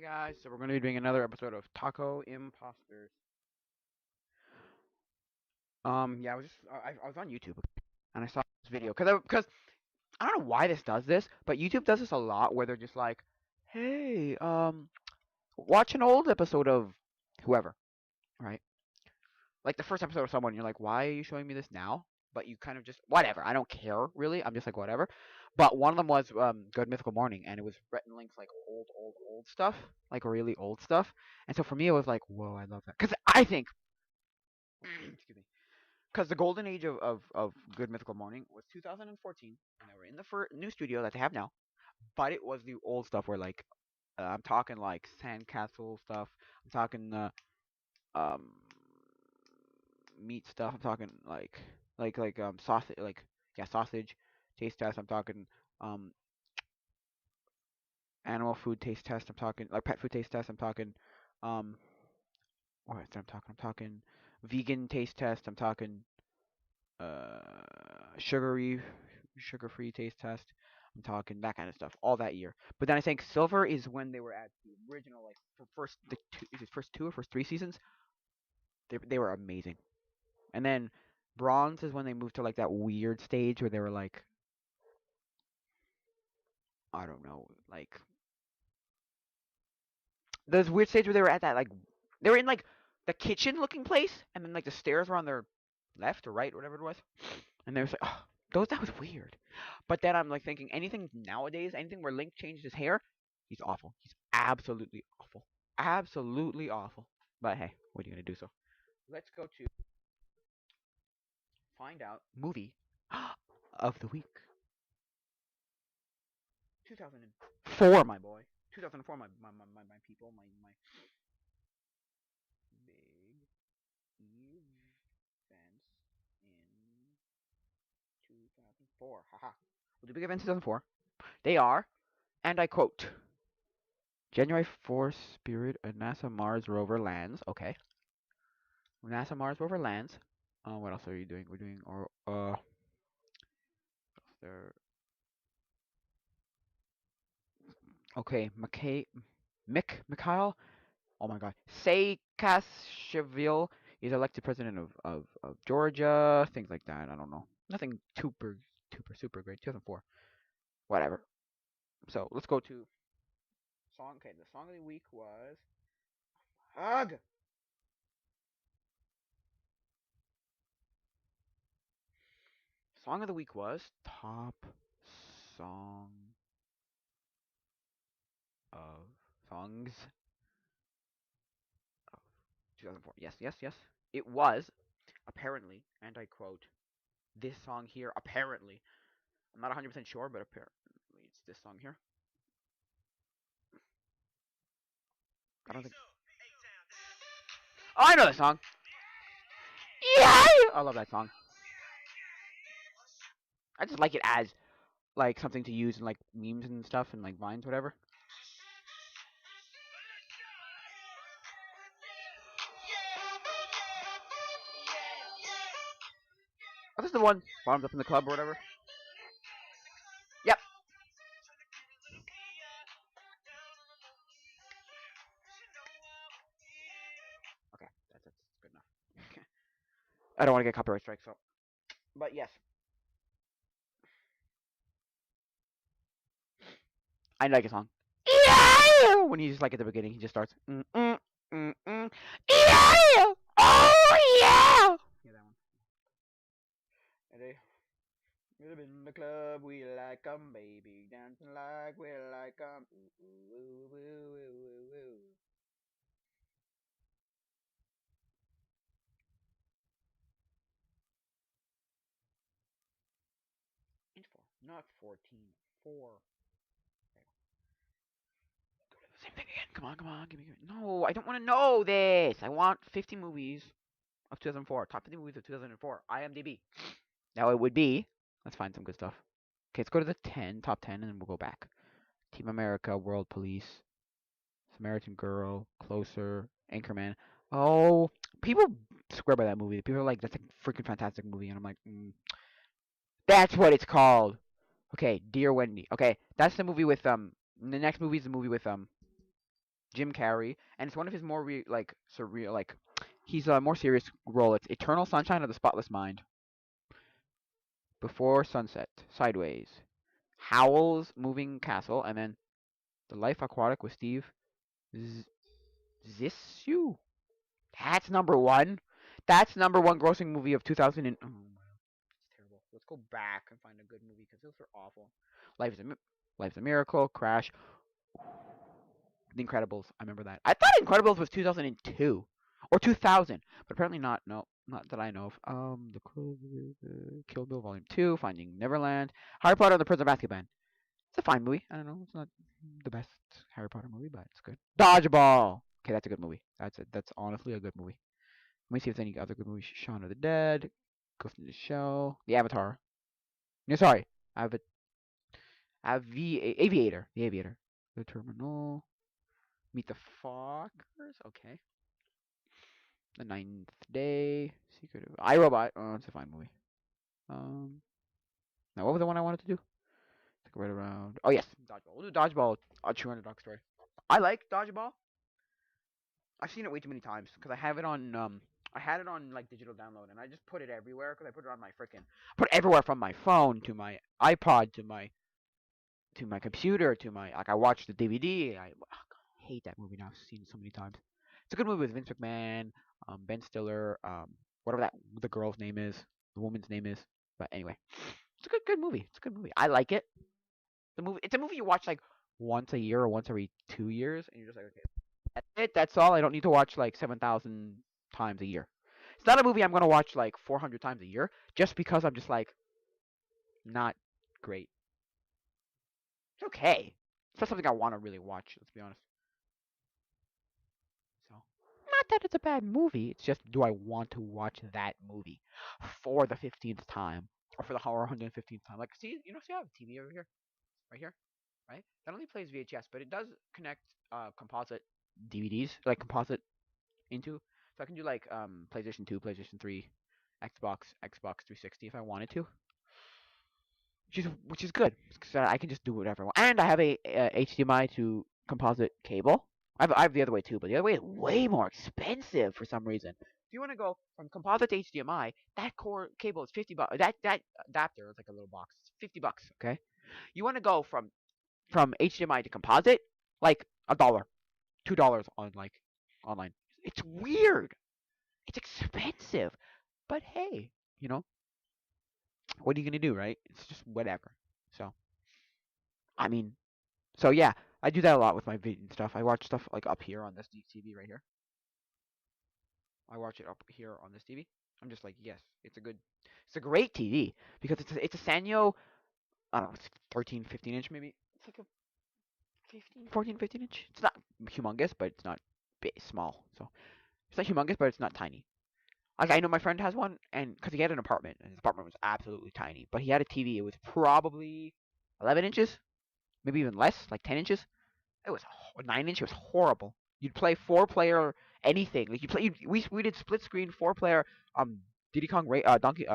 Hey guys, so we're going to be doing another episode of Taco Imposters. Yeah, I was on YouTube and I saw this video because I don't know why this does this, but YouTube does this a lot where they're just like, hey, watch an old episode of whoever, right? Like the first episode of someone, you're like, why are you showing me this now? But you kind of just whatever. I don't care really. I'm just like whatever. But one of them was Good Mythical Morning, and it was written links like old stuff, like really old stuff. And so for me, it was like, whoa, I love that because I think, excuse me, because the golden age of Good Mythical Morning was 2014, and they were in the new studio that they have now. But it was the old stuff where like I'm talking like sandcastle stuff. I'm talking um meat stuff. I'm talking like sausage sausage taste test. I'm talking um animal food taste test. I'm talking like pet food taste test. I'm talking um what else I'm talking? I'm talking vegan taste test. I'm talking sugary sugar free taste test. I'm talking that kind of stuff all that year. But then I think silver is when they were at the original like for first the two, is it first two or first three seasons. They were amazing. And then bronze is when they moved to like that weird stage where they were like I don't know, like those weird stage where they were at that like they were in like the kitchen looking place, and then like the stairs were on their left or right, or whatever it was, and they was like, oh, those that was weird. But then I'm like thinking anything nowadays, anything where Link changed his hair, he's awful. He's absolutely awful. But hey, what are you gonna do? So let's go to find out movie of the week. 2004, my boy. 2004, my people, my big events in 2004. Haha. Well, the big events in 2004. They are, and I quote, January 4th, Spirit, a NASA Mars rover lands. Okay. NASA Mars rover lands. What else are you doing? We're doing, or, there. Okay, Mikhail. Oh my God. Saakashvili is elected president of Georgia. Things like that. I don't know. Nothing super great. 2004. Whatever. So let's go to song. Okay, the song of the week was Ugh. Song of the week was top song of songs of 2004. Yes. It was apparently, and I quote, this song here. Apparently, I'm not 100% sure, but apparently it's this song here. I don't think. Oh, I know that song. Yeah, I love that song. I just like it as like something to use in like memes and stuff and like vines, whatever. Oh, this is the one bottoms up in the club or whatever. Yep. Okay, that's good enough. I don't want to get copyright strike, so. But yes, I like a song. Yeah! When he's like at the beginning, he just starts. Yeah! Oh yeah! Yeah, that one. Ready? We're in the club, we like 'em, baby, dancing like we like 'em. Ooh, ooh, ooh, ooh, ooh, ooh, ooh. Inch 4, not 14, 4. Go to the same thing again. Come on, give me. No, I don't want to know this. I want 50 movies of 2004. Top 50 movies of 2004. IMDb. Now it would be. Let's find some good stuff. Okay, let's go to the 10, top 10, and then we'll go back. Team America, World Police, Samaritan Girl, Closer, Anchorman. Oh, people swear by that movie. People are like, that's a freaking fantastic movie, and I'm like, that's what it's called. Okay, Dear Wendy. Okay, that's the movie with The next movie is the movie with Jim Carrey, and it's one of his more like surreal, like he's a more serious role. It's Eternal Sunshine of the Spotless Mind, Before Sunset, Sideways, Howl's Moving Castle, and then The Life Aquatic with Steve Z- Zissou. That's number one. That's number one grossing movie of 2000. Oh, wow, it's terrible. Let's go back and find a good movie because those are awful. Life is a Life's a Miracle, Crash, The Incredibles. I remember that. I thought Incredibles was 2002 or 2000, but apparently not. No, not that I know of. Kill Bill Volume 2, Finding Neverland, Harry Potter and the Prisoner of Azkaban. It's a fine movie. I don't know. It's not the best Harry Potter movie, but it's good. Dodgeball. Okay, that's a good movie. That's honestly a good movie. Let me see if there's any other good movies. Shaun of the Dead, Ghost in the Shell, The Avatar. No, sorry, Aviator. The Aviator. The Terminal. Meet the Fockers. Okay. The Ninth Day. Secret of iRobot. Oh, it's a fine movie. Um. Now, what was the one I wanted to do? Like right around. Oh yes, Dodgeball. We'll do Dodgeball. A True Underdog Story. I like Dodgeball. I've seen it way too many times because I have it on I had it on like digital download and I just put it everywhere because I put it on my freaking put it everywhere from my phone to my iPod to my computer to my like I watched the DVD. Hate that movie now. I've seen it so many times. It's a good movie with Vince McMahon, Ben Stiller, whatever that the girl's name is, the woman's name is. But anyway, it's a good movie. It's a good movie. I like it. It's a movie you watch like once a year or once every 2 years, and you're just like, okay, that's it. That's all. I don't need to watch like 7,000 times a year. It's not a movie I'm gonna watch like 400 times a year, just because I'm just like not great. It's okay. It's not something I want to really watch. Let's be honest. So, not that it's a bad movie. It's just, do I want to watch that movie for the 15th time or for the 115th time? Like, see, see, I have a TV over here, right here, right? That only plays VHS, but it does connect composite DVDs, like composite into. So I can do like PlayStation 2, PlayStation 3, Xbox 360 if I wanted to, which is good because I can just do whatever I want. And I have a HDMI to composite cable. I have the other way too, but the other way is way more expensive for some reason. If you want to go from composite to HDMI, that core cable is $50. That adapter is like a little box. It's $50. Okay. You want to go from HDMI to composite, like $1, $2 on like online. It's weird. It's expensive. But hey, you know, what are you gonna do, right? It's just whatever. So I mean, so yeah, I do that a lot with my video and stuff. I watch stuff like up here on this TV right here. I watch it up here on this TV. I'm just like, yes, it's a great TV because it's a Sanyo. I don't know, it's 13, 15 inch maybe. It's like a 15, 14, 15 inch. It's not humongous, but it's not big, small. So it's not humongous, but it's not tiny. Like I know my friend has one, and because he had an apartment, and his apartment was absolutely tiny, but he had a TV. It was probably 11 inches, maybe even less, like 10 inches. It was 9 inch. It was horrible. You'd play 4 player anything. Like you play, we did split screen 4 player Diddy Kong Donkey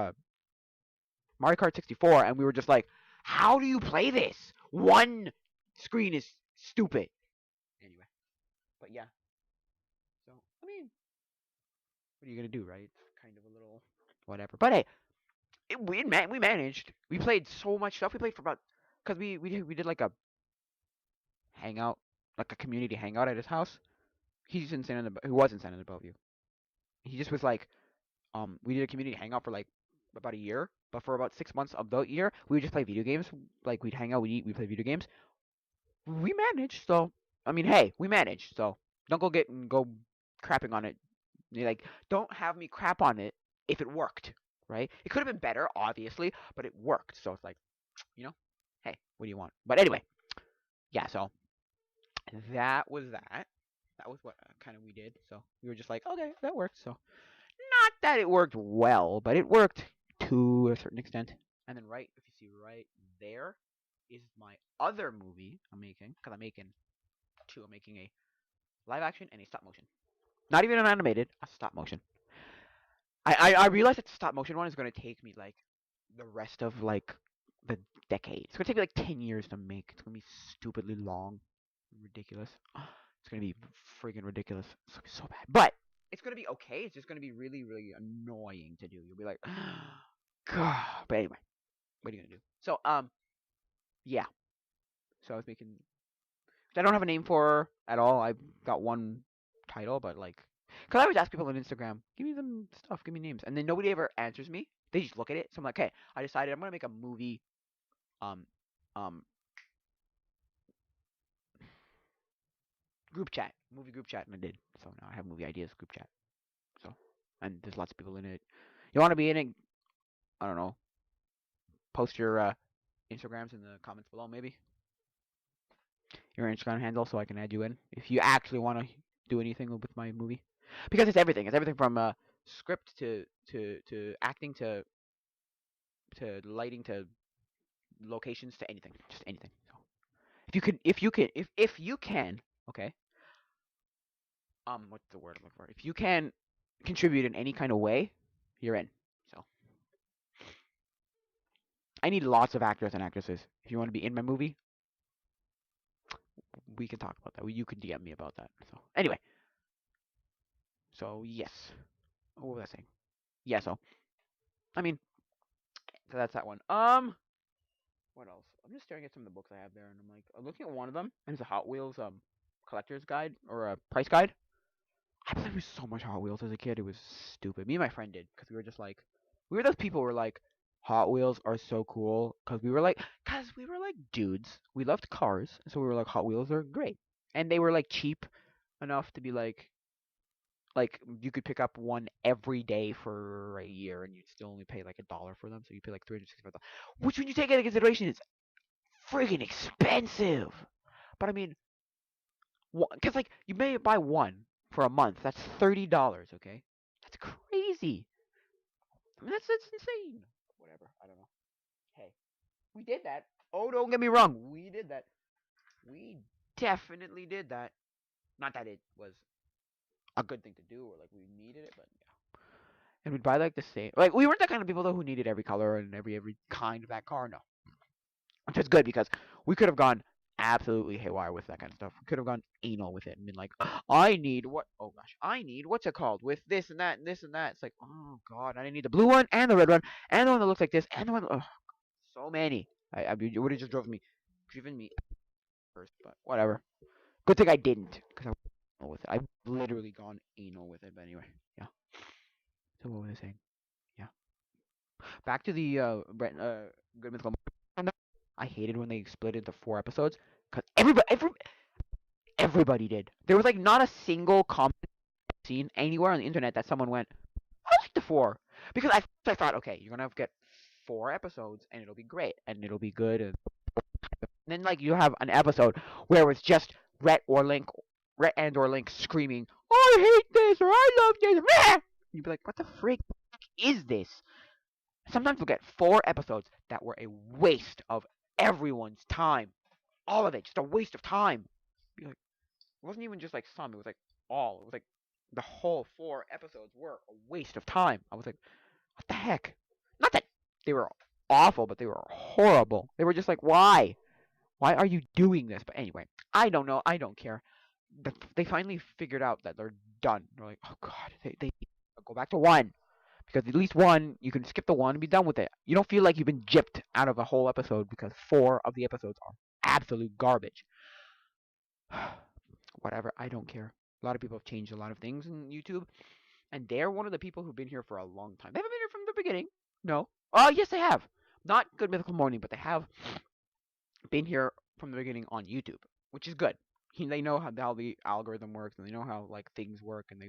Mario Kart 64, and we were just like, how do you play this? One screen is stupid. Anyway, but yeah. So I mean, what are you gonna do, right? It's kind of a little whatever. But hey, we managed. We played so much stuff. We played for about because we did like a hangout, like a community hangout at his house. He's in San He was in San Bellevue. He just was like, we did a community hangout for like about a year, but for about 6 months of the year, we would just play video games. Like we'd hang out, we'd eat, we'd play video games. We managed, so I mean, hey, we managed. So don't go crapping on it. Like, don't have me crap on it if it worked, right? It could have been better, obviously, but it worked. So it's like, you know, hey, what do you want? But anyway, yeah. So that was that. That was what kind of we did. So we were just like, okay, that worked. So not that it worked well, but it worked to a certain extent. And then if you see right there, is my other movie I'm making, because I'm making two. I'm making a live action and a stop motion. Not even an animated, a stop motion. I realized that the stop motion one is going to take me like the rest of like the decade. It's going to take me like 10 years to make. It's going to be stupidly long, ridiculous. It's gonna be freaking ridiculous. It's gonna be so bad, but it's gonna be okay. It's just gonna be really, really annoying to do. You'll be like, God. But anyway, what are you gonna do? So yeah. So I was making. I don't have a name for her at all. I've got one title, but like, cause I always ask people on Instagram, give me them stuff, give me names, and then nobody ever answers me. They just look at it. So I'm like, okay, I decided I'm gonna make a movie, um, um, movie group chat, and I did. So now I have movie ideas group chat. So, and there's lots of people in it. You want to be in it? I don't know. Post your Instagrams in the comments below, maybe your Instagram handle, so I can add you in if you actually want to do anything with my movie. Because it's everything. It's everything from script to acting to lighting to locations to anything, just anything. So if you can, okay. What's the word I'm looking for? If you can contribute in any kind of way, you're in. So I need lots of actors and actresses. If you want to be in my movie, we can talk about that. You can DM me about that. So anyway, so yes. What was I saying? Yeah. So I mean, so that's that one. What else? I'm just staring at some of the books I have there, and I'm looking at one of them, and it's a Hot Wheels collector's guide or a price guide. I played with so much Hot Wheels as a kid. It was stupid. Me and my friend did because we were just like, we were those people who were like, Hot Wheels are so cool because we were like dudes. We loved cars, so we were like, Hot Wheels are great, and they were like cheap enough to be like you could pick up one every day for a year, and you'd still only pay like $1 for them. So you pay like $365, which when you take into consideration, is friggin' expensive. But I mean, because like you may buy one for a month. That's $30. Okay, that's crazy. I mean, that's insane. Whatever. I don't know. Hey, we did that. Oh, don't get me wrong. We did that. We definitely did that. Not that it was a good thing to do or like we needed it, but yeah. And we'd buy like the same. Like we weren't the kind of people though who needed every color and every kind of that car. No, which is good because we could have gone absolutely haywire with that kind of stuff. We could have gone anal with it and been like, I need what? Oh gosh, I need what's it called with this and that and this and that. It's like, oh god, I need the blue one and the red one and the one that looks like this and the one. Ugh, so many. It would have just driven me first, but whatever. Good thing I didn't because I went anal with it. I've literally gone anal with it. But anyway, yeah. So what was I saying? Yeah. Back to the Good Mythical Monster. I hated when they split into 4 episodes because everybody did. There was like not a single comment seen anywhere on the internet that someone went, I like the 4 because I thought, okay, you're gonna get 4 episodes and it'll be great and it'll be good and then like you have an episode where it's just Rhett and or Link screaming, I hate this or I love this. Meh! You'd be like, what the frick is this? Sometimes we'll get 4 episodes that were a waste of everyone's time. All of it, just a waste of time. Be like, it wasn't even just like some, it was like all. It was like the whole 4 episodes were a waste of time. I was like, what the heck? Not that they were awful, but they were horrible. They were just like, why? Why are you doing this? But anyway, I don't know. I don't care. They finally figured out that they're done. They're like, oh god, they go back to 1 because at least 1 you can skip the 1 and be done with it. You don't feel like you've been gypped out of a whole episode because 4 of the episodes are absolute garbage. Whatever, I don't care. A lot of people have changed a lot of things in YouTube, and they're one of the people who've been here for a long time. They haven't been here from the beginning. No. Oh, yes, they have. Not Good Mythical Morning, but they have been here from the beginning on YouTube, which is good. They know how the algorithm works, and they know how like things work, and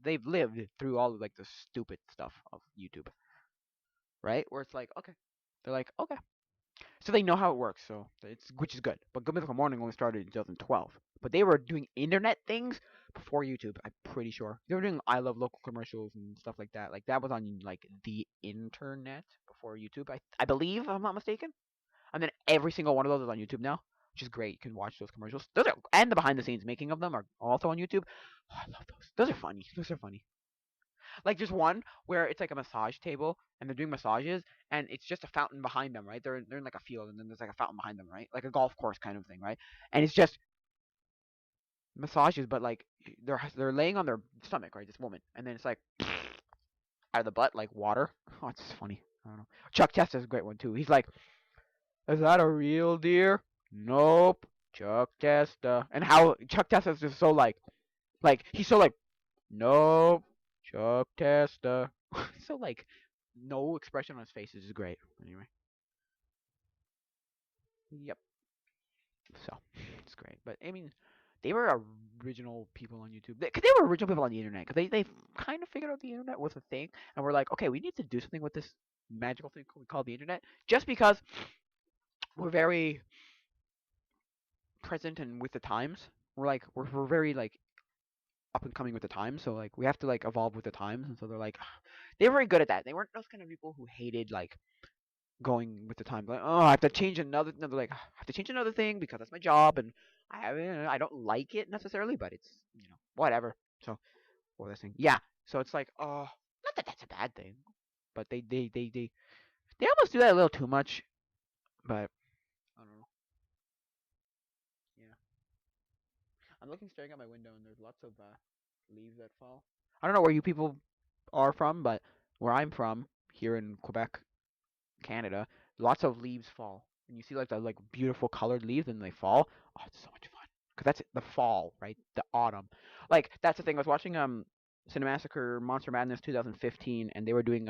they've lived through all of like the stupid stuff of YouTube, right? Where it's like, okay, they're like, okay, so they know how it works, so it's which is good. But Good Mythical Morning only started in 2012, but they were doing internet things before YouTube. I'm pretty sure they were doing I Love Local commercials and stuff like that. Like that was on like the internet before YouTube. I believe, if I'm not mistaken. And then every single one of those is on YouTube now, which is great. You can watch those commercials. Those are and the behind the scenes making of them are also on YouTube. Oh, I love those. Those are funny. Those are funny. Like there's one where it's like a massage table and they're doing massages and it's just a fountain behind them, right? They're in like a field and then there's like a fountain behind them, right? Like a golf course kind of thing, right? And it's just massages, but like they're laying on their stomach, right? This woman, and then it's like out of the butt like water. Oh, it's funny. I don't know. Chuck Tester's a great one too. He's like, "Is that a real deer?" Nope. Chuck Testa. And how Chuck Testa's just so like he's so like, nope. Chuck Testa. So like, no expression on his face is great. Anyway. Yep. So it's great. But I mean, they were original people on YouTube. Because they were original people on the internet. Because they kind of figured out the internet was a thing, and we're like, okay, we need to do something with this magical thing we call the internet. Just because we're very present and with the times. We're like we're very like up and coming with the times. So like we have to like evolve with the times. And so they're like, they were very good at that. They weren't those kind of people who hated like going with the time. Like, oh, I have to change another like I have to change another thing because that's my job, and I don't like it necessarily, but it's whatever. So what was I saying? Yeah. So it's like, oh, not that that's a bad thing, but they almost do that a little too much. But I don't know. Yeah. I'm looking staring at my window, and there's lots of leaves that fall. I don't know where you people are from, but where I'm from, here in Quebec, Canada, lots of leaves fall. And you see like the like beautiful colored leaves and they fall. Oh, it's so much fun. Cause that's the fall, right? The autumn. Like that's the thing. I was watching Cinemassacre Monster Madness 2015, and they were doing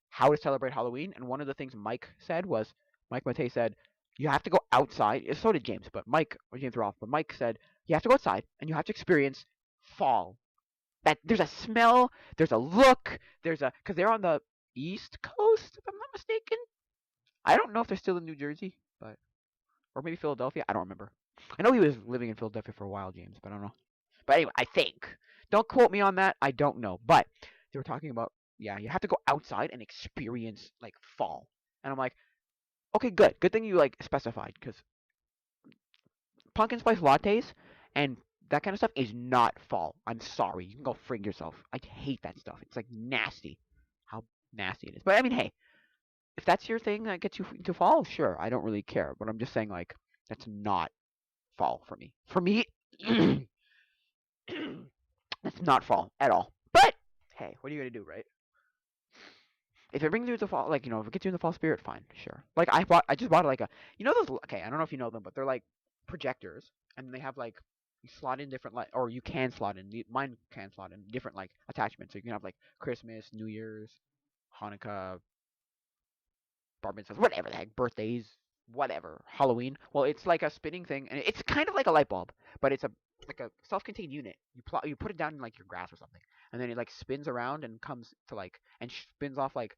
how to celebrate Halloween. And one of the things Mike Matei said you have to go outside. So did James, but Mike or James Rolfe, but Mike said you have to go outside and you have to experience fall. That there's a smell, there's a look, there's a because they're on the East Coast, if I'm not mistaken. I don't know if they're still in New Jersey, but or maybe Philadelphia. I don't remember. I know he was living in Philadelphia for a while, James, but I don't know. But anyway, I think. Don't quote me on that. I don't know. But they were talking about yeah, you have to go outside and experience like fall. And I'm like, okay, good. Good thing you like specified because pumpkin spice lattes and that kind of stuff is not fall. I'm sorry. You can go frig yourself. I hate that stuff. It's like nasty. How nasty it is. But I mean, hey, if that's your thing that gets you to fall, sure, I don't really care. But I'm just saying, like, that's not fall for me. For me, that's not fall at all. But hey, what are you gonna do, right? If it brings you to fall, like if it gets you in the fall spirit, fine, sure. Like I just bought like a, those. Okay, I don't know if you know them, but they're like projectors, and they have like you slot in different like, or you can slot in. Mine can slot in different like attachments, so you can have like Christmas, New Year's, Hanukkah, bar mitzvahs, whatever the heck, birthdays, whatever, Halloween. Well, it's like a spinning thing, and it's kind of like a light bulb, but it's a like a self-contained unit. You put it down in like your grass or something, and then it like spins around and comes to like and spins off like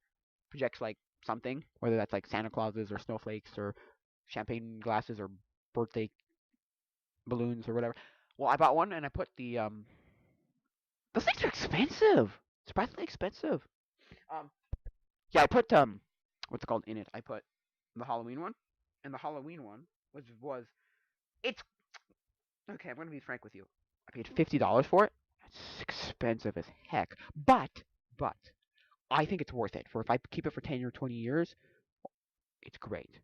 projects like something, whether that's like Santa Clauses or snowflakes or champagne glasses or birthday balloons or whatever. Well, I bought one and I put the those things are expensive. Surprisingly expensive. Um, yeah, I put what's it called in it? I put the Halloween one, and the Halloween one was it's okay. I'm gonna be frank with you. I paid $50 for it. It's expensive as heck, but I think it's worth it. For if I keep it for 10 or 20 years, it's great.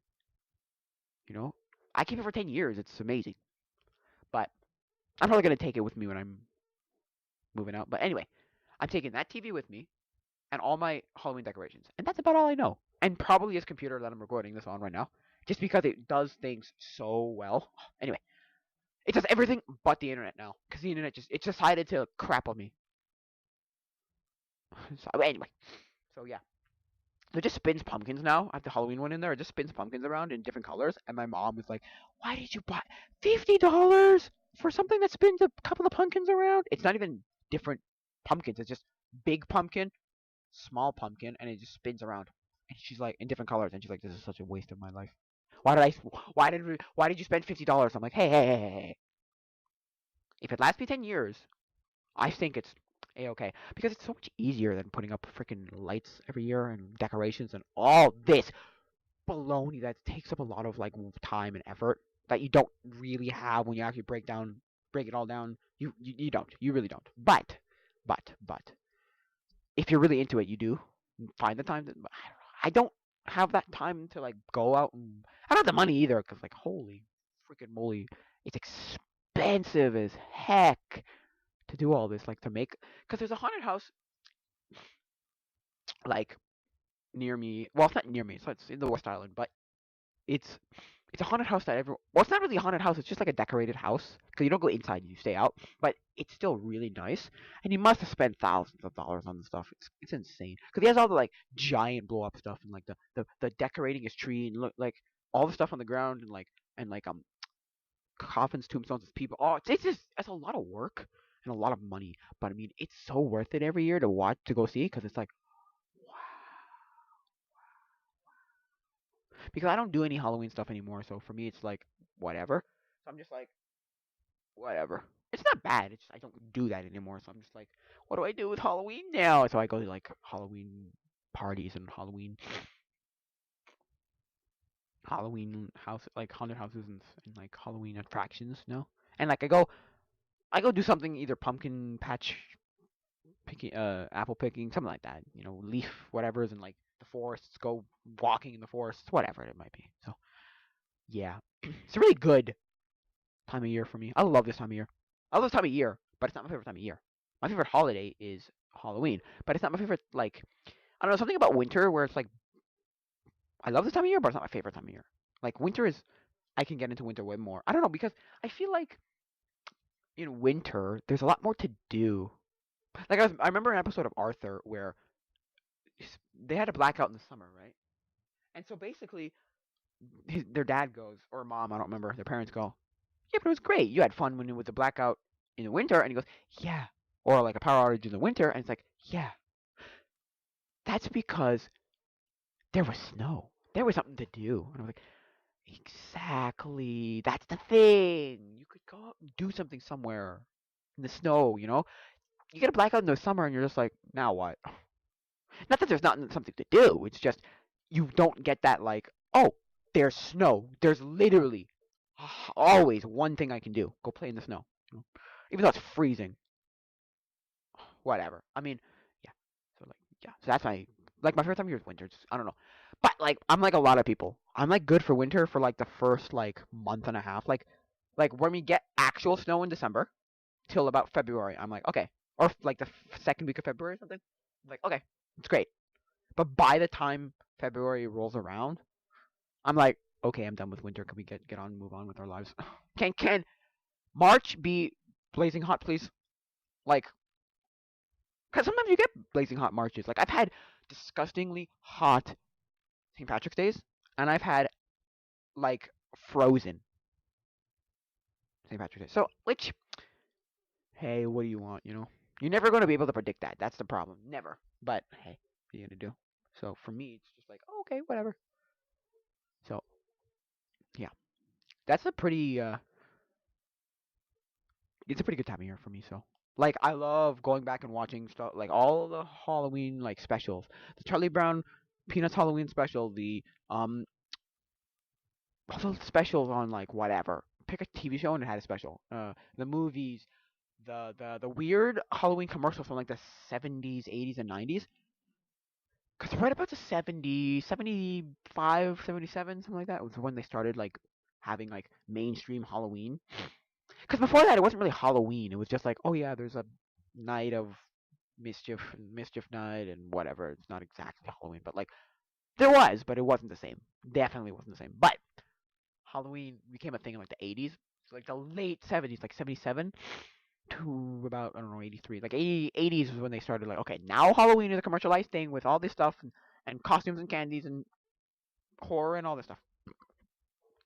You know, I keep it for 10 years. It's amazing. But I'm probably gonna take it with me when I'm moving out. But anyway, I'm taking that TV with me and all my Halloween decorations, and that's about all I know. And probably this computer that I'm recording this on right now, just because it does things so well. Anyway, it does everything but the internet now, because the internet just it decided to crap on me. So anyway, so yeah, so it just spins pumpkins now. I have the Halloween one in there. It just spins pumpkins around in different colors, and my mom was like, "Why did you buy $50 for something that spins a couple of pumpkins around? It's not even different pumpkins. It's just big pumpkin, small pumpkin, and it just spins around." And she's like, in different colors, and she's like, "This is such a waste of my life. Why did you spend $50?" I'm like, hey. If it lasts me 10 years, I think it's a okay because it's so much easier than putting up freaking lights every year and decorations and all this baloney that takes up a lot of like time and effort that you don't really have when you actually break it all down. You don't. You really don't. But if you're really into it, you do find the time. I don't have that time to like go out and I don't have the money either because like holy freaking moly, it's expensive. expensive as heck to do all this, like to make. Because there's a haunted house like near me. Well, it's not near me. So it's in the West Island, but it's it's a haunted house that everyone. Well, it's not really a haunted house. It's just like a decorated house because you don't go inside, you stay out. But it's still really nice, and he must have spent thousands of dollars on the stuff. It's insane because he has all the like giant blow up stuff and like the decorating his tree and look like all the stuff on the ground and like coffins, tombstones, people. Oh, it's just it's a lot of work and a lot of money. But I mean, it's so worth it every year to watch to go see because it's like wow. Because I don't do any Halloween stuff anymore, so for me it's like whatever. So I'm just like whatever. It's not bad. It's just I don't do that anymore, so I'm just like, what do I do with Halloween now? So I go to like Halloween parties and Halloween house like haunted houses and like Halloween attractions, no? And like I go do something either pumpkin patch picking apple picking, something like that, leaf whatever's in like the forests, go walking in the forests, whatever it might be. So yeah. It's a really good time of year for me. I love this time of year. I love this time of year, but it's not my favorite time of year. My favorite holiday is Halloween, but it's not my favorite. Like I don't know, something about winter where it's like I love this time of year, but it's not my favorite time of year. Like winter is, I can get into winter way more. I don't know because I feel like in winter there's a lot more to do. Like I remember an episode of Arthur where they had a blackout in the summer, right? And so basically, their dad goes, or mom, I don't remember. Their parents go, yeah, but it was great. You had fun when it was the blackout in the winter, and he goes, yeah, or like a power outage in the winter, and it's like, yeah, that's because there was snow. There was something to do, and I was like, exactly, that's the thing. You could go out and do something somewhere in the snow. You get a blackout in the summer, and you're just like, now what? Not that there's not something to do. It's just you don't get that like, oh, there's snow. There's literally always one thing I can do: go play in the snow. Even though it's freezing, whatever. I mean, yeah. So like, yeah. So that's my favorite time of year is winter. I don't know, but like I'm like a lot of people. I'm like good for winter for like the first like month and a half. Like when we get actual snow in December till about February, I'm like okay, or like the second week of February or something. I'm like okay, it's great. But by the time February rolls around, I'm like, okay, I'm done with winter. Can we get on and move on with our lives? Can March be blazing hot, please? Like, because sometimes you get blazing hot Marches. Like I've had disgustingly hot St. Patrick's Days, and I've had like frozen St. Patrick's Day. So which, hey, what do you want? You're never going to be able to predict that. That's the problem. Never. But hey, what are you gonna do? So for me, it's just like, oh, okay, whatever. So yeah, that's a pretty it's a pretty good time of year for me. So, like, I love going back and watching stuff like all the Halloween like specials, the Charlie Brown Peanuts Halloween special, the all the specials on like whatever. Pick a TV show and it had a special. The movies, the weird Halloween commercials from like the 70s, 80s, and 90s. Cause right about the 70, 75, 77, something like that was when they started like having like mainstream Halloween. Because before that, it wasn't really Halloween. It was just like, oh yeah, there's a night of mischief night, and whatever. It's not exactly Halloween, but like there was, but it wasn't the same. Definitely wasn't the same. But Halloween became a thing in like the 80s, so like the late 70s, like 77 to about I don't know 83. Like 80s was when they started like, okay, now Halloween is a commercialized thing with all this stuff and costumes and candies and horror and all this stuff.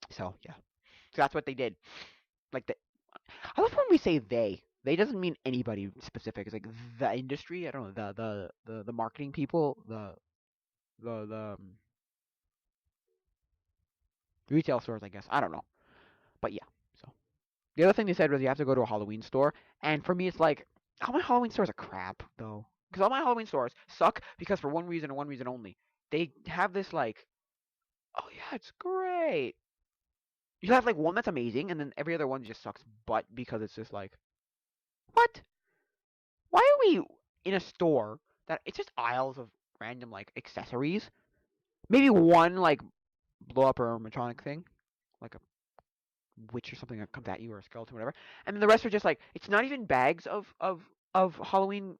So yeah, so that's what they did. Like the I love when we say they. They doesn't mean anybody specific. It's like the industry. I don't know the marketing people, the retail stores. I guess I don't know, but yeah. So the other thing they said was you have to go to a Halloween store, and for me it's like all my Halloween stores are crap though, because all my Halloween stores suck because for one reason and one reason only. They have this like, oh yeah, it's great. You have like one that's amazing, and then every other one just sucks. But because it's just like, what? Why are we in a store that it's just aisles of random like accessories? Maybe one like blow up or animatronic thing, like a witch or something that comes at you, or a skeleton, whatever. And then the rest are just like, it's not even bags of Halloween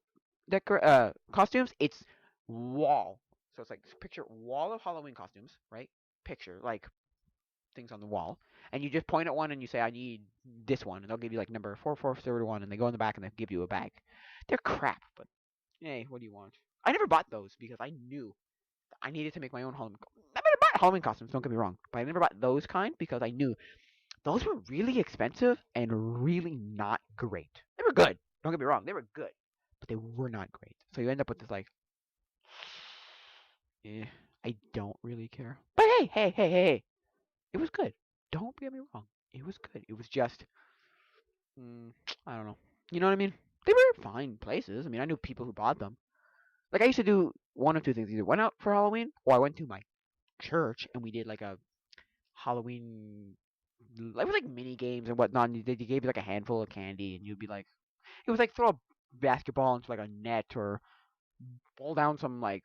costumes. It's wall. So it's like, picture wall of Halloween costumes, right? Picture like things on the wall, and you just point at one and you say, I need this one, and they'll give you like number 4431, and they go in the back and they give you a bag. They're crap, but hey, what do you want? I never bought those because I knew I needed to make my own Halloween. I never bought Halloween costumes. Don't get me wrong, but I never bought those kind because I knew those were really expensive and really not great. They were good. Don't get me wrong, they were good, but they were not great. So you end up with this like, eh, I don't really care. But hey, it was good. Don't get me wrong, it was good. It was just, mm, I don't know. You know what I mean? They were fine places. I mean, I knew people who bought them. Like I used to do one of two things: either went out for Halloween, or I went to my church and we did like a Halloween. It was like mini games and whatnot. And they gave you like a handful of candy, and you'd be like, it was like throw a basketball into like a net, or pull down some like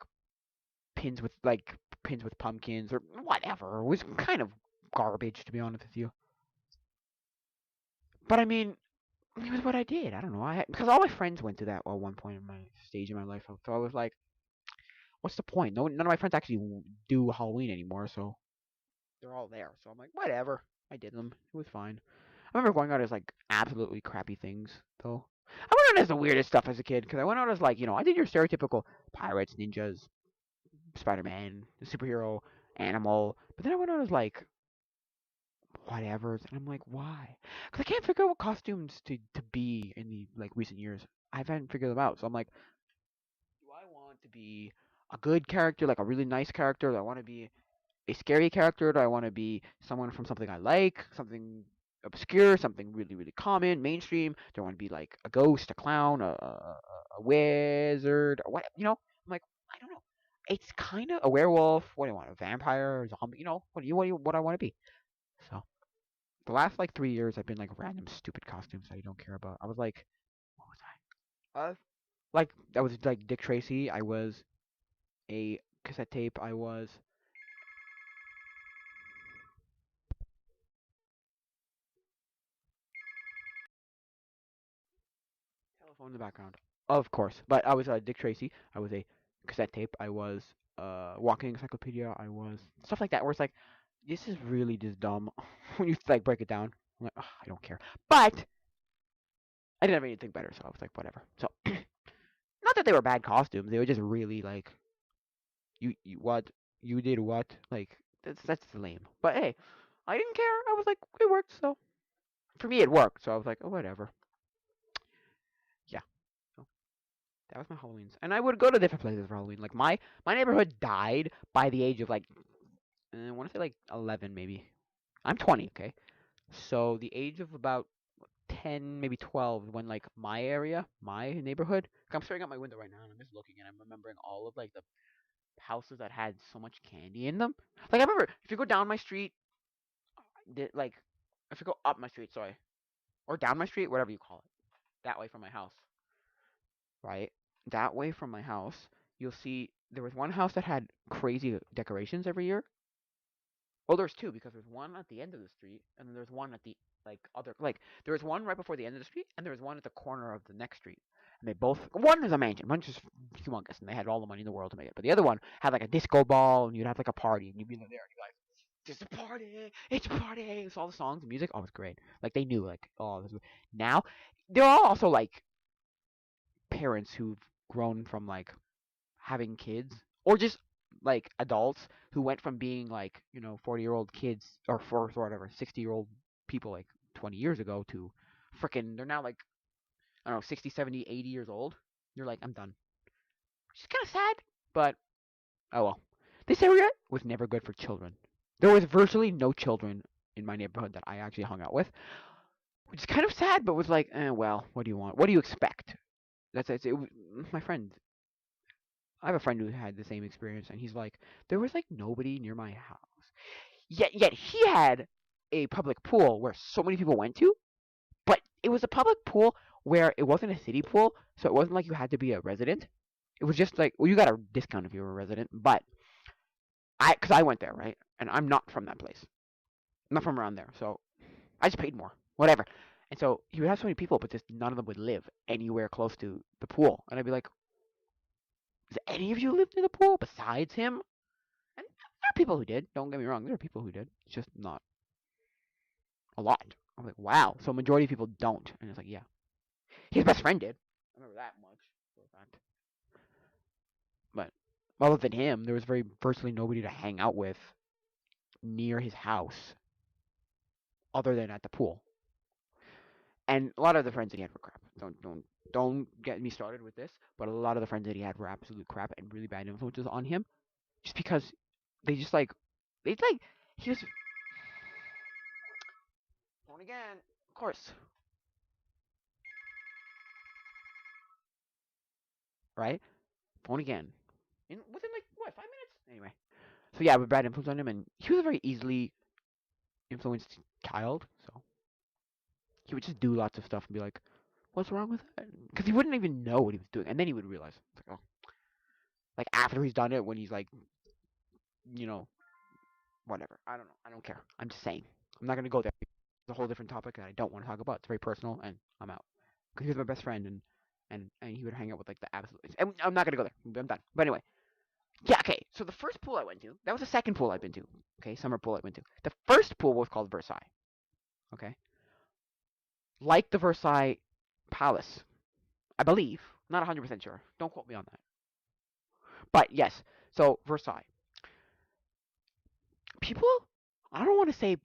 pins with pumpkins or whatever. It was kind of garbage, to be honest with you. But I mean, it was what I did. I don't know. Because all my friends went to that at one point in my stage in my life. So I was like, what's the point? No, none of my friends actually do Halloween anymore, so they're all there. So I'm like, whatever. I did them. It was fine. I remember going out as like absolutely crappy things though. I went out as the weirdest stuff as a kid because I went out as like, I did your stereotypical pirates, ninjas, Spider-Man, the superhero, animal, but then I went out as like whatever, and I'm like, why? Because I can't figure out what costumes to be in the like recent years. I haven't figured them out, so I'm like, do I want to be a good character, like a really nice character? Do I want to be a scary character? Do I want to be someone from something I like, something obscure, something really, really common, mainstream? Do I want to be like a ghost, a clown, a wizard, or what? I'm like, I don't know. It's kind of a werewolf. What do I want? A vampire, a zombie? What I want to be? So the last like 3 years, I've been like random stupid costumes that I don't care about. I was like, what was I? Like I was like Dick Tracy. I was a cassette tape. I was telephone in the background. Of course. But I was Dick Tracy. I was a cassette tape. I was walking encyclopedia. I was stuff like that where it's like, this is really just dumb when you like break it down. I'm like, "Ugh, I don't care. But I didn't have anything better, so I was like, whatever. So not that they were bad costumes. They were just really like, you what? You did what? Like that's lame. But hey, I didn't care. I was like, it worked. So for me, it worked. So I was like, oh, whatever. Yeah. So that was my Halloweens, and I would go to different places for Halloween. Like my neighborhood died by the age of like I want to say like 11 maybe. I'm 20, okay. So the age of about 10, maybe 12, when like my neighborhood. I'm staring out my window right now, and I'm just looking, and I'm remembering all of like the houses that had so much candy in them. Like I remember, if you go down my street, like if you go up my street, sorry, or down my street, whatever you call it, that way from my house, right? That way from my house, you'll see there was one house that had crazy decorations every year. Well, there's two because there's one at the end of the street, and then there's one at the there was one right before the end of the street, and there was one at the corner of the next street. And they both one is a mansion, one's just humongous, and they had all the money in the world to make it. But the other one had like a disco ball, and you'd have like a party, and you'd be there, and you'd be like, "It's a party! It's a party!" It's all the songs, and music. Oh, it's great. Like they knew, like, oh, this was... now they're all also like parents who've grown from like having kids or just like adults who went from being like 40-year-old kids or whatever 60-year-old people like 20 years ago to freaking they're now like I don't know 60 70 80 years old. You're like, I'm done, which is kind of sad, but oh well. This area was never good for children. There was virtually no children in my neighborhood that I actually hung out with, which is kind of sad, but was like, well, what do you want, what do you expect? My friend. I have a friend who had the same experience, and he's like, there was like nobody near my house. Yet he had a public pool where so many people went to, but it was a public pool where it wasn't a city pool, so it wasn't like you had to be a resident. It was just like, well, you got a discount if you were a resident, but because I went there, right, and I'm not from that place, I'm not from around there, so I just paid more, whatever. And so he would have so many people, but just none of them would live anywhere close to the pool. And I'd be like, does any of you live near the pool besides him? And there are people who did. Don't get me wrong, there are people who did. It's just not a lot. I'm like, wow. So majority of people don't. And it's like, yeah, his best friend did. I remember that much for a fact. But other than him, there was very virtually nobody to hang out with near his house other than at the pool. And a lot of the friends that he had were crap. Don't get me started with this. But a lot of the friends that he had were absolute crap and really bad influences on him, just because they just like they like he was phone again, of course, right? Phone again. In within like what 5 minutes? Anyway, so yeah, with bad influence on him, and he was a very easily influenced child, so he would just do lots of stuff and be like, "What's wrong with that?" Because he wouldn't even know what he was doing, and then he would realize, it's like, oh, like after he's done it, when he's like, you know, whatever. I don't know. I don't care. I'm just saying. I'm not gonna go there. It's a whole different topic that I don't want to talk about. It's very personal, and I'm out. Because he was my best friend, and he would hang out with like the absolute. And I'm not gonna go there. I'm done. But anyway, yeah. Okay. So the first pool I went to, that was the second pool I've been to. Okay, summer pool I went to. The first pool was called Versailles. Okay, like the Versailles Palace, I believe. Not 100% sure. Don't quote me on that. But yes. So Versailles. People, I don't want to say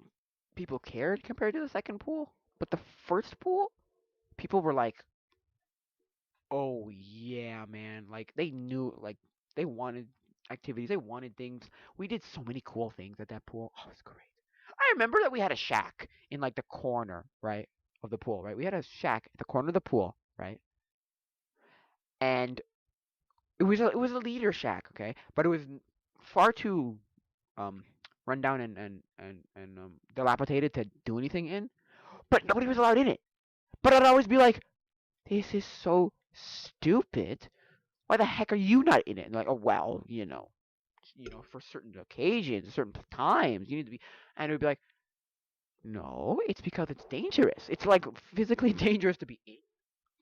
people cared compared to the second pool, but the first pool, people were like, "Oh yeah, man!" Like they knew, like they wanted activities, they wanted things. We did so many cool things at that pool. Oh, it was great. I remember that we had a shack in like the corner, right, of the pool, right? We had a shack at the corner of the pool, right, and it was a leader shack, okay, but it was far too um run down and dilapidated to do anything in. But nobody was allowed in it. But I'd always be like, this is so stupid. Why the heck are you not in it? And like, oh well, for certain occasions, certain times, you need to be. And it would be like, no, it's because it's dangerous. It's like physically dangerous to be in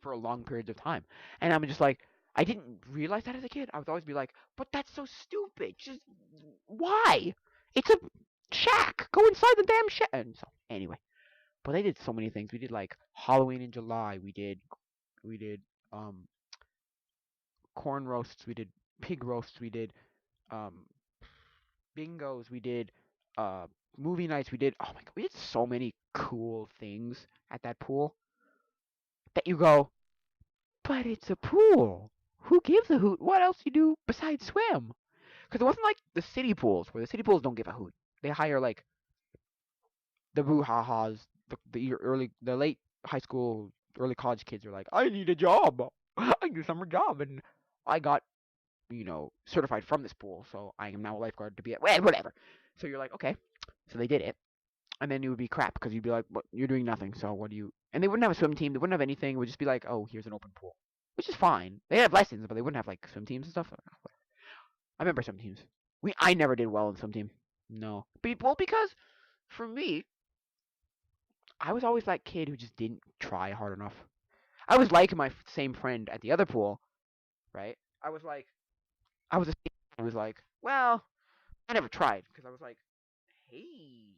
for a long periods of time. And I'm just like, I didn't realize that as a kid. I would always be like, but that's so stupid. Just why? It's a shack. Go inside the damn shack. And so anyway, but they did so many things. We did like Halloween in July. We did um corn roasts. We did pig roasts. We did um bingos. We did uh movie nights. We did, oh my god, we did so many cool things at that pool that you go, but it's a pool. Who gives a hoot? What else you do besides swim? Because it wasn't like the city pools, where the city pools don't give a hoot. They hire like the boo-ha-has, the late high school, early college kids are like, I need a job. I need a summer job, and I got certified from this pool, so I am now a lifeguard to be at whatever. So you're like, okay. So they did it, and then it would be crap because you'd be like, what, you're doing nothing. So what do you? And they wouldn't have a swim team. They wouldn't have anything. It would just be like, oh, here's an open pool, which is fine. They have lessons, but they wouldn't have like swim teams and stuff. I remember swim teams. I never did well in swim team. No, well, because for me, I was always that kid who just didn't try hard enough. I was like my same friend at the other pool, right? I was like, I was a I was like, well, I never tried because I was like, hey,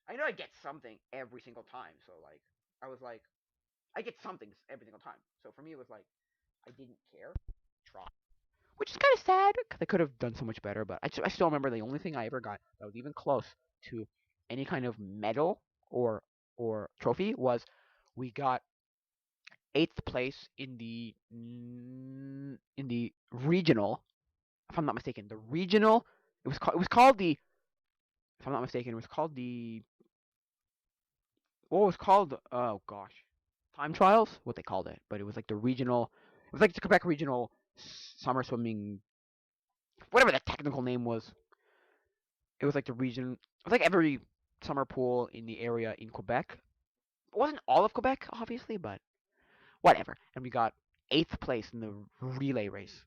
I know I get something every single time. So like, I was like, I get something every single time. So for me, it was like, I didn't care, try, which is kind of sad because I could have done so much better. But I still remember the only thing I ever got that was even close to any kind of medal or trophy was we got eighth place in the regional, if I'm not mistaken. The regional, it was called the, if I'm not mistaken, it was called the, what was called, oh gosh, time trials, what they called it, but it was like the regional, it was like the Quebec regional summer swimming, whatever the technical name was. It was like the region, it was like every summer pool in the area in Quebec. It wasn't all of Quebec, obviously, but whatever. And we got eighth place in the relay race.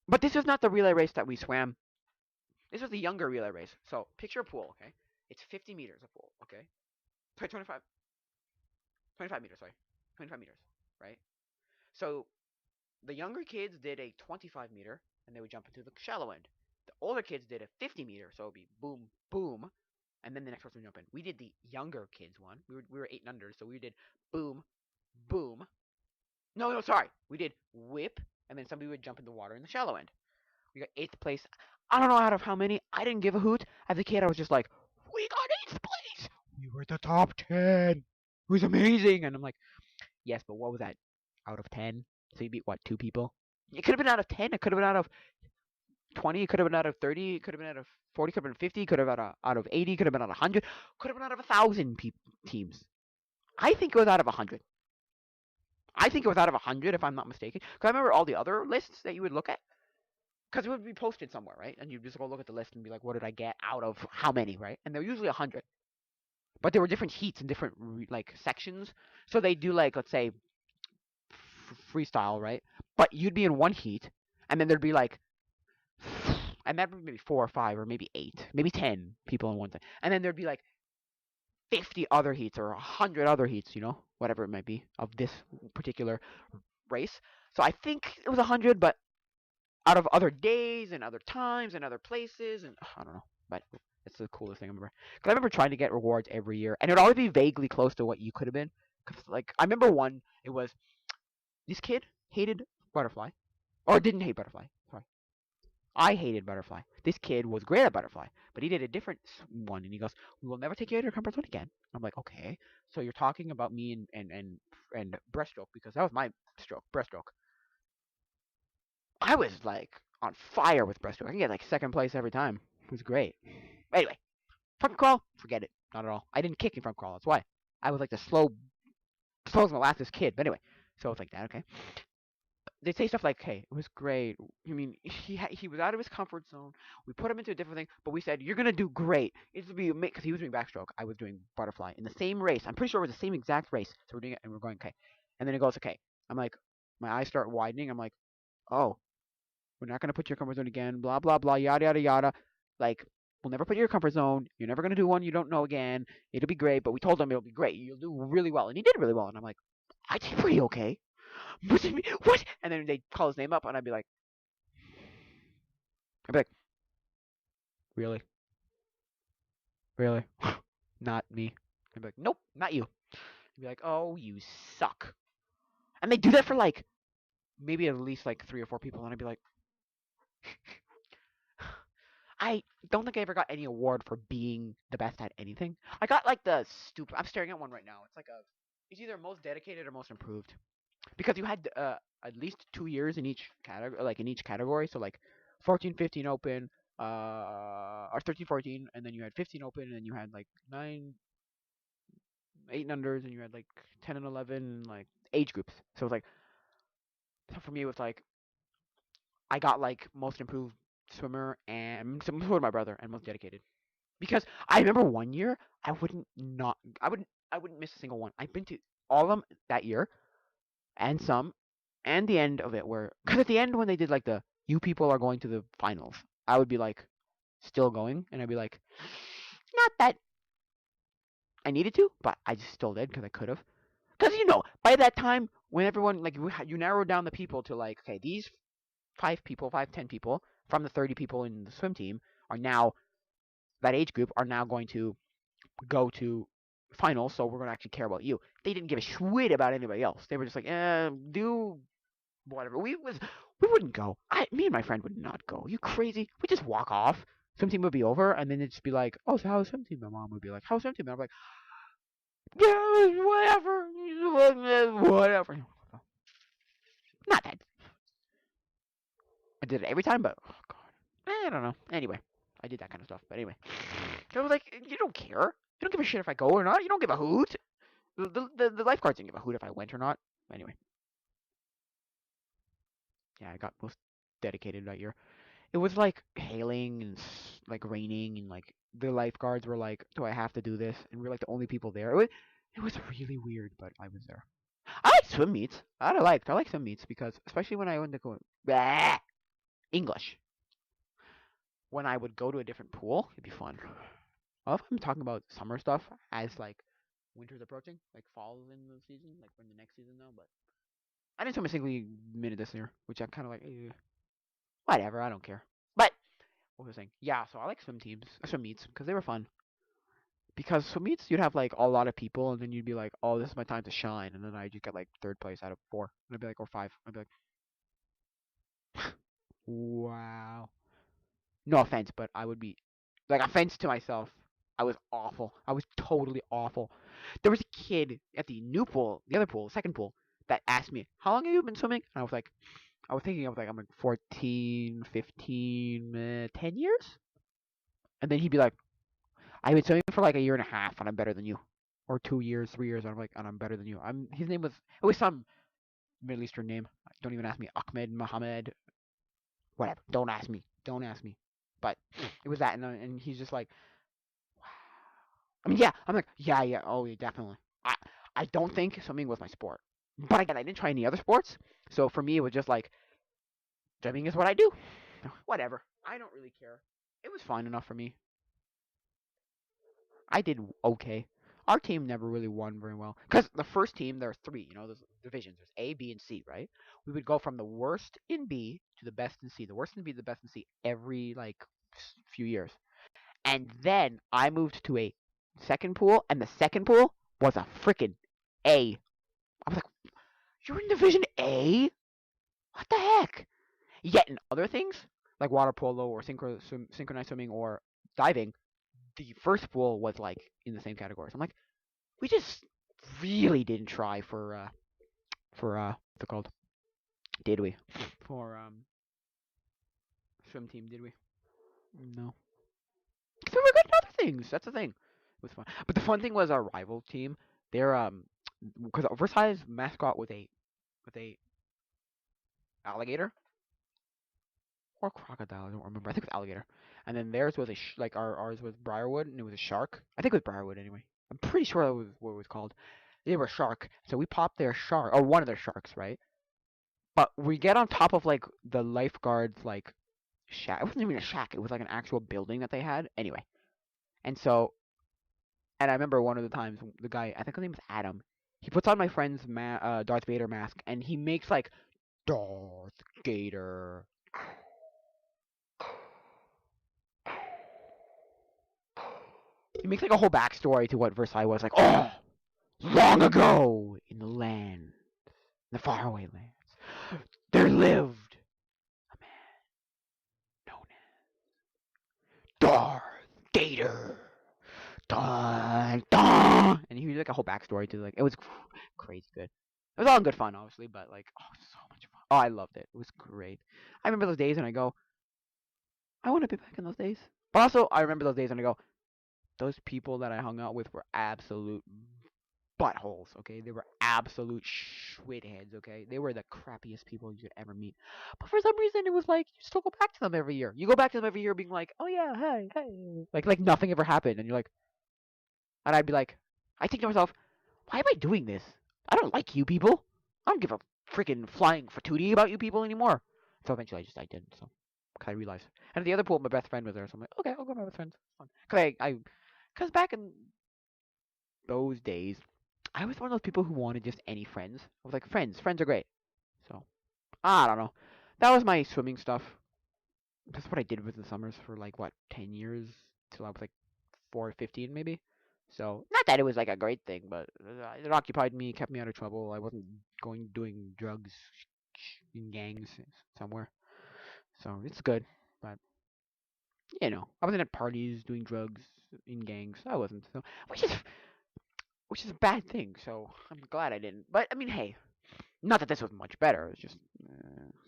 But this was not the relay race that we swam. This was the younger relay race. So picture a pool, okay? It's 50 meters a pool, okay? sorry, 25 meters, sorry. 25 meters, right? So the younger kids did a 25 meter, and they would jump into the shallow end. The older kids did a 50 meter, so it would be boom, boom, and then the next person would jump in. We did the younger kids one. We were 8 and under, so we did boom, boom. No, no, sorry. We did whip, and then somebody would jump in the water in the shallow end. We got eighth place. I don't know out of how many. I didn't give a hoot. As a kid, I was just like, we got eighth place. We were the top 10. It was amazing. And I'm like, yes, but what was that? Out of 10? So you beat what, 2 people? It could have been out of 10. It could have been out of 20. It could have been out of 30. It could have been out of 40. Could have been 50. Could have been out of 80. Could have been out of 100. Could have been out of 1,000 teams. I think it was out of 100. I think it was out of 100 if I'm not mistaken. Because I remember all the other lists that you would look at. Because it would be posted somewhere, right? And you just go look at the list and be like, what did I get out of how many, right? And they're usually 100. But there were different heats and different like sections. So they do like, let's say, freestyle, right? But you'd be in one heat, and then there'd be like, and that'd be maybe 4 or 5 or maybe 8, maybe 10 people in one thing, and then there'd be like 50 other heats or 100 other heats, whatever it might be of this particular race. So I think it was 100, but out of other days and other times and other places, and I don't know, but it's the coolest thing I remember. Because I remember trying to get rewards every year, and it'd always be vaguely close to what you could have been. Cause like I remember one, it was this kid hated butterfly, or didn't hate butterfly. Sorry, I hated butterfly. This kid was great at butterfly, but he did a different one, and he goes, "We will never take you out of your comfort zone again." I'm like, "Okay, so you're talking about me and breaststroke because that was my breaststroke. I was like on fire with breaststroke. I can get like second place every time. It was great. Anyway, front crawl, forget it, not at all. I didn't kick in front crawl. That's why I was like the slowest molasses kid. But anyway, so it's like that. Okay, they say stuff like, "Hey, it was great. I mean, he was out of his comfort zone. We put him into a different thing, but we said you're gonna do great. It's gonna be because he was doing backstroke. I was doing butterfly in the same race. I'm pretty sure it was the same exact race. So we're doing it, and we're going okay. And then it goes okay. I'm like, my eyes start widening. I'm like, oh, we're not gonna put your comfort zone again. Blah blah blah. Yada yada yada. Like, we'll never put you in your comfort zone. You're never gonna do one you don't know again. It'll be great. But we told him it'll be great. You'll do really well, and he did really well. And I'm like, I did pretty okay. What? And then they call his name up, and I'd be like, really, really, not me. I'd be like, nope, not you. I'd be like, oh, you suck. And they do that for like maybe at least like 3 or 4 people, and I'd be like, I don't think I ever got any award for being the best at anything. I got like the stupid. I'm staring at one right now. It's like it's either most dedicated or most improved because you had at least 2 years in each category, like in each category. So like 14, 15 open, or 13, 14, and then you had 15 open, and then you had like 9, 8 and unders, and you had like 10 and 11 like age groups. So it was like, so for me it was like I got like most improved swimmer and so did my brother and most dedicated because I remember one year I wouldn't miss a single one. I've been to all of them that year and some, and the end of it where because at the end when they did like the you people are going to the finals, I would be like still going, and I'd be like, not that I needed to, but I just still did because I could have. Because by that time when everyone like you narrowed down the people to like, okay, these 5 people, 5, 10 people from the 30 people in the swim team are now that age group are now going to go to finals, so we're going to actually care about you. They didn't give a shit about anybody else. They were just like, do whatever. We wouldn't go. Me and my friend would not go. Are you crazy? We just walk off. Swim team would be over, and then it'd just be like, oh, so how's swim team? My mom would be like, how's swim team? And I'm like, yeah, whatever, whatever. Not that I did it every time, but oh god, I don't know. Anyway, I did that kind of stuff. But anyway, so I was like, you don't care. You don't give a shit if I go or not. You don't give a hoot. The lifeguards didn't give a hoot if I went or not. Anyway, yeah, I got most dedicated that year. It was like hailing and like raining, and like the lifeguards were like, "Do I have to do this?" And we were like the only people there. It was really weird, but I was there. I like swim meets. I like swim meets because especially when I went to go English. When I would go to a different pool, it'd be fun. I love I'm talking about summer stuff as like winter's approaching, like fall's in the season, like we're in the next season now. But I didn't swim a single minute this year, which I'm kind of like, whatever, I don't care. But what was I saying? Yeah, so I like swim teams, swim meets, because they were fun. Because swim meets, you'd have like a lot of people, and then you'd be like, oh, this is my time to shine, and then I just get like third place out of four, and I'd be like, or five, I'd be like, wow. No offense, but I would be like offense to myself. I was awful. I was totally awful. There was a kid at the new pool, the other pool, second pool, that asked me, "How long have you been swimming?" And I was like, I'm like 14, 15, 10 years. And then he'd be like, "I've been swimming for like a year and a half, and I'm better than you." Or 2 years, 3 years, and I'm like, and I'm better than you. His name was, it was some Middle Eastern name. Don't even ask me. Ahmed, Mohammed, whatever. Don't ask me. Don't ask me. But it was that, and he's just like, I mean, yeah. I'm like, yeah, yeah. Oh, yeah, definitely. I don't think swimming was my sport, but again, I didn't try any other sports. So for me, it was just like swimming is what I do. Whatever. I don't really care. It was fun enough for me. I did okay. Our team never really won very well because the first team there are three. There's divisions. There's A, B, and C, right? We would go from the worst in B to the best in C. The worst in B, to the best in C every like few years. And then I moved to a second pool, and the second pool was a freaking A. I was like, you're in Division A? What the heck? Yet in other things, like water polo or synchronized swimming or diving, the first pool was like in the same categories. I'm like, we just really didn't try for what's it called? Did we? For swim team, did we? No. So we're good at other things. That's the thing. It was fun. But the fun thing was our rival team. They're because Versailles' mascot was a alligator or crocodile. I don't remember. I think it was alligator. And then theirs was like ours was Briarwood, and it was a shark. I think it was Briarwood anyway. I'm pretty sure that was what it was called. They were a shark, so we popped their shark or one of their sharks, right? But we get on top of like the lifeguards like shack. It wasn't even a shack. It was like an actual building that they had. Anyway, and so and I remember one of the times the guy, I think his name was Adam. He puts on my friend's Darth Vader mask, and he makes like Darth Gator. He makes like a whole backstory to what Versailles was like. Oh, long ago in the land, in the faraway lands, there lived a man known as Darth Gator. Dun, dun. And he was like a whole backstory to like it was crazy good. It was all in good fun, obviously, but like so much fun. Oh, I loved it. It was great. I remember those days, and I go, I want to be back in those days. But also, I remember those days, and I go, those people that I hung out with were absolute buttholes. Okay, they were absolute shitheads. Okay, they were the crappiest people you could ever meet. But for some reason, it was like you still go back to them every year. You go back to them every year, being like, oh yeah, hey, hey, like nothing ever happened, and you're like, and I'd be like, I think to myself, why am I doing this? I don't like you people. I don't give a freaking flying fatootie about you people anymore. So eventually I didn't. So cause I realized. And at the other pool, my best friend was there. So I'm like, okay, I'll go with my best friend. It's fun. Cause back in those days, I was one of those people who wanted just any friends. I was like, friends are great. So I don't know. That was my swimming stuff. That's what I did with the summers for like what 10 years till I was like 4, 15 maybe. So not that it was like a great thing, but it occupied me, kept me out of trouble. I wasn't going doing drugs in gangs somewhere, so it's good. But I wasn't at parties doing drugs in gangs. I wasn't, so which is a bad thing. So I'm glad I didn't. But I mean, hey, not that this was much better. It's just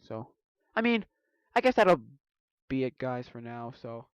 so. I mean, I guess that'll be it, guys, for now. So